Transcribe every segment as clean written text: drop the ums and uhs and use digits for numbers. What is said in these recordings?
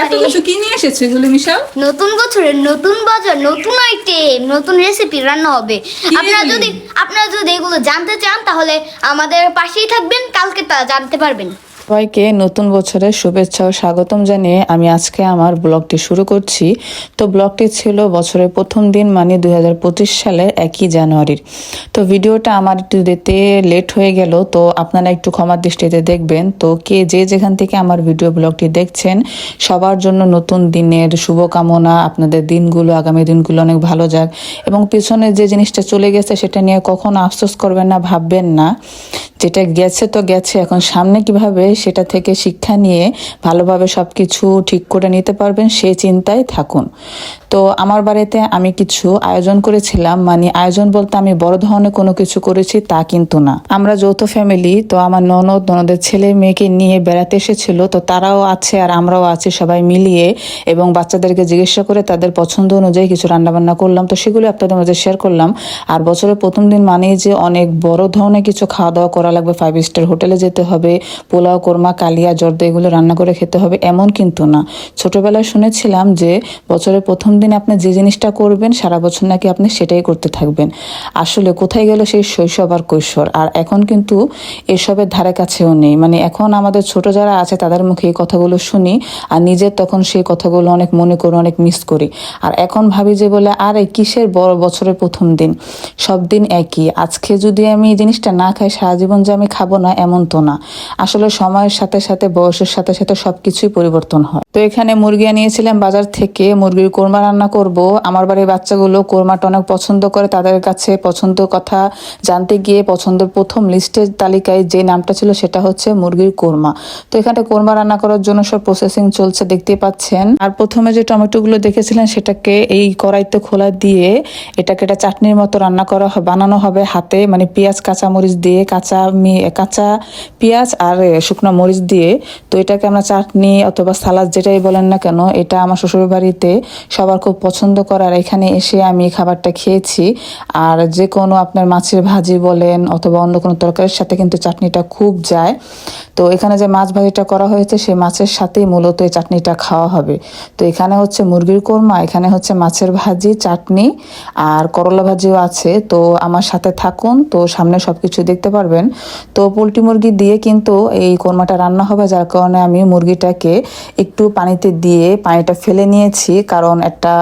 এত কিছু কি নিয়ে এসেছো এগুলো মিশাল? নতুন বছরের নতুন বাজার, নতুন আইটেম, নতুন রেসিপি রান্না হবে। আপনারা যদি এগুলো জানতে চান তাহলে আমাদের পাশেই থাকবেন, কালকে তা জানতে পারবেন। সবাইকে নতুন বছরের শুভেচ্ছা ও স্বাগতম জানিয়ে আমি আজকে আমার ব্লগটি শুরু করছি। তো ব্লগটি ছিল বছরের প্রথম দিন মানে 2025 সালের 1 জানুয়ারির। তো ভিডিওটা আমার একটু দিতে লেট হয়ে গেল, তো আপনারা একটু ক্ষমার দৃষ্টিতে দেখবেন। তো কে যেখান থেকে আমার ভিডিও ব্লগটি দেখছেন সবার জন্য নতুন দিনের শুভকামনা। আপনাদের দিনগুলো, আগামী দিনগুলো অনেক ভালো যাক, এবং পিছনে যে জিনিসটা চলে গেছে সেটা নিয়ে কখনো আফসোস করবেন না, ভাববেন না। যেটা গেছে তো গেছে, এখন সামনে কিভাবে সেটা থেকে শিক্ষা নিয়ে ভালোভাবে সব কিছু ঠিক করে নিতে পারবেন সেই চিন্তায় থাকুন। তো আমার বাড়িতে আমি কিছু আয়োজন করেছিলাম, মানে আয়োজন বলতে আমি বড় ধরনের কোনো কিছু করেছি তা কিন্তু না। আমরা যৌথ ফ্যামিলি, তো আমার ননদের ছেলে মেয়েকে নিয়ে বেড়াতে এসেছিল, তো তারাও আছে আর আমরাও আছি সবাই মিলিয়ে, এবং বাচ্চাদেরকে জিজ্ঞাসা করে তাদের পছন্দ অনুযায়ী কিছু রান্নাবান্না করলাম। তো সেগুলো আপনাদের মাঝে শেয়ার করলাম। আর বছরের প্রথম দিন মানেই যে অনেক বড় ধরনের কিছু খাওয়া দাওয়া করা লাগবে, 5 স্টার হোটেলে যেতে হবে, পোলাও, কোরমা, কালিয়া, জর্দা এগুলো রান্না করে খেতে হবে, এমন কিন্তু না। ছোটবেলায় শুনেছিলাম যে বছরের প্রথম দিন আপনি যে জিনিসটা করবেন সারা বছর নাকি আপনি সেটাই করতে থাকবেন। আসলে কোথায় গেল সেই শৈশব আর কৈশোর? আর এখন কিন্তু এসবের ধারে কাছেও নেই। মানে এখন আমাদের ছোট যারা আছে তাদের মুখে এই কথাগুলো শুনি, আর নিজের তখন সেই কথাগুলো অনেক মনে করি, অনেক মিস করি। আর এখন ভাবি যে বলে আর এই কিসের বড় বছরের প্রথম দিন, সব দিন একই। আজকে যদি আমি এই জিনিসটা না খাই সারা জীবন যে আমি খাবো না এমন তো না। আসলে সময়ের সাথে সাথে, বয়সের সাথে সাথে সবকিছুই পরিবর্তন হয়। তো এখানে মুরগি নিয়েছিলাম বাজার থেকে, মুরগির কোরমা রান্না করব। আমার বাড়ির বাচ্চাগুলো কোরমাটা অনেক পছন্দ করে, তাদের কাছে পছন্দের কথা জানতে গিয়ে পছন্দের প্রথম লিস্টের তালিকায় যে নামটা ছিল সেটা হচ্ছে মুরগির কোরমা। তো এখানে কোরমা রান্না করার জন্য সব প্রসেসিং চলছে, দেখতে পাচ্ছেন। আর প্রথমে যে টমেটোগুলো দেখেছিলেন সেটাকে এই কড়াইতে খোলা দিয়ে এটাকে একটা চাটনির মতো রান্না করা বানানো হবে হাতে, মানে পেঁয়াজ, কাঁচামরিচ দিয়ে, কাঁচা পেঁয়াজ আর শুকনো মরিচ দিয়ে। তো এটাকে আমরা চাটনি অথবা সালাদ যেটাই বলেন না কেন, এটা আমার শ্বশুরের বাড়িতে সবার খুব পছন্দ করে। আর এখানে এসে আমি খাবারটা খেয়েছি। আর যে কোনো আপনার মাছের ভাজি বলেন অথবা অন্য কোনো তরকারির সাথে কিন্তু চাটনিটা খুব যায়। তো এখানে যে মাছ ভাজিটা করা হয়েছে সেই মাছের সাথেই মূলত এই চাটনিটা খাওয়া হবে। তো এখানে হচ্ছে মুরগির কোরমা, এখানে হচ্ছে মাছের ভাজি, চাটনি আর করলা ভাজিও আছে। তো আমার সাথে থাকুন, তো সামনে সবকিছু দেখতে পারবেন। তো পোলট্রি মুরগি দিয়ে কিন্তু এই কোরমাটা রান্না হবে, যার কারণে আমি মুরগিটাকে একটু পানিতে দিয়ে পানিটা ফেলে নিয়েছি, কারণ একটা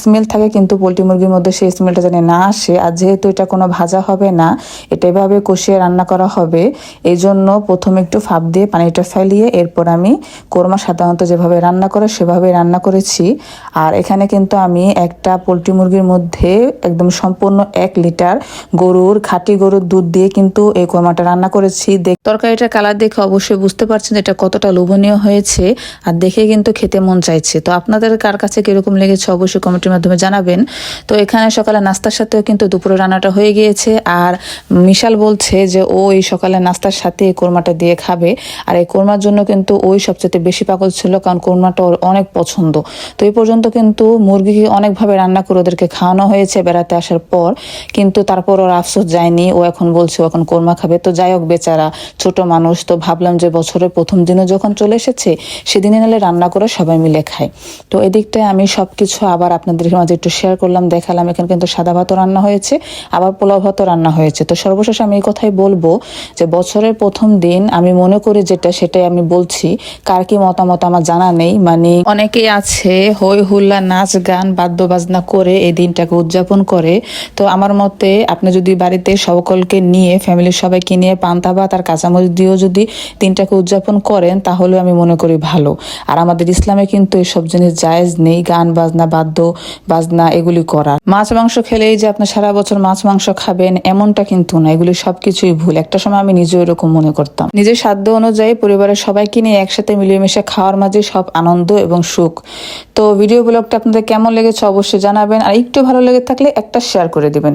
স্মেল থাকে কিন্তু পোলট্রি মুরগির মধ্যে সেই স্মেলটা যেন না আসে। আর যেহেতু এটা কোনো ভাজা হবে না, এটা এভাবে কষিয়ে রান্না করা হবে, এই জন্য প্রথমে একটু ফাঁপ দিয়ে পানিটা ফেলিয়ে এরপর আমি কোরমা সাধারণত যেভাবে রান্না করে সেভাবে রান্না করেছি। আর এখানে কিন্তু আমি একটা পোলট্রি মুরগির মধ্যে একদম সম্পূর্ণ 1 লিটার খাঁটি গরুর দুধ দিয়ে কিন্তু এই কোরমাটা রান্না করেছি। তরকারিটার কালার দেখে অবশ্যই বুঝতে পারছেন এটা কতটা লোভনীয় হয়েছে, আর দেখে কিন্তু খেতে মন চাইছে। তো আপনাদের কার কাছে কিরকম লেগেছে অবশ্যই কমেন্টের মাধ্যমে জানাবেন। তো এখানে সকালে নাস্তার সাথেও কিন্তু দুপুরে রান্নাটা হয়ে গিয়েছে। আর মিশাল বলছে যে ও এই সকালে নাস্তার সাথে এই কোরমাটা দিয়ে খাবে। আর এই কোরমার জন্য কিন্তু ওই সবচেয়ে বেশি পাগল ছিল, কারণ কোরমাটা ওর অনেক পছন্দ। তো এই পর্যন্ত কিন্তু মুরগিকে অনেকভাবে রান্না করে ওদেরকে খাওয়ানো হয়েছে বেড়াতে আসার পর, কিন্তু তারপর ওর আফসোস যায়নি। ও এখন বলছে ও এখন কোরমা খাবে। তো যাই হোক, বেচারা ছোট মানুষ, তো ভাবলাম যে বছরের প্রথম দিনও যখন চলে এসেছে সেদিনে নাহলে রান্না করে সবাই মিলে খায়। তো এদিকটায় আমি সবকিছু আবার আপনাদের মাঝে একটু শেয়ার করলাম, দেখালাম। এখানে কিন্তু সাদা ভাতও রান্না হয়েছে, আবার পোলাও ভাতও রান্না হয়েছে। তো সর্বশেষ আমি এই কথাই বলবো যে বছরের প্রথম দিন আমি মনে করি যেটা সেটাই আমি বলছি, কার কি মতামত আমার জানা নেই। মানে অনেকেই আছে হই হুল্লা, নাচ গান, বাদ্য বাজনা করে এই দিনটাকে উদযাপন করে। তো আমার মতে আপনি যদি বাড়িতে সকলকে নিয়ে, ফ্যামিলির সবাইকে নিয়ে পান্তা ভাত আর কাঁচামরিচ দিয়েও যদি দিনটাকে উদযাপন করেন তাহলে আমি মনে করি ভালো। আর আমাদের ইসলামে কিন্তু এসব জিনিস জায়েজ নেই, গান বাজনা, বাদ্য বাজনা এগুলি করার। মাছ মাংস খেলেই যে আপনি সারা বছর মাছ মাংস খাবেন এমনটা কিন্তু না, এগুলি সবকিছুই ভুল। একটা সময় আমি নিজেও এরকম মনে করতাম। নিজের সাধ্য অনুযায়ী পরিবারের সবাইকে নিয়ে একসাথে মিলেমিশে খাওয়ার মাঝে সব আনন্দ এবং সুখ। তো ভিডিও ব্লগটা আপনাদের কেমন লেগেছে অবশ্যই জানাবেন, আর একটু ভালো লেগে থাকলে একটা শেয়ার করে দিবেন।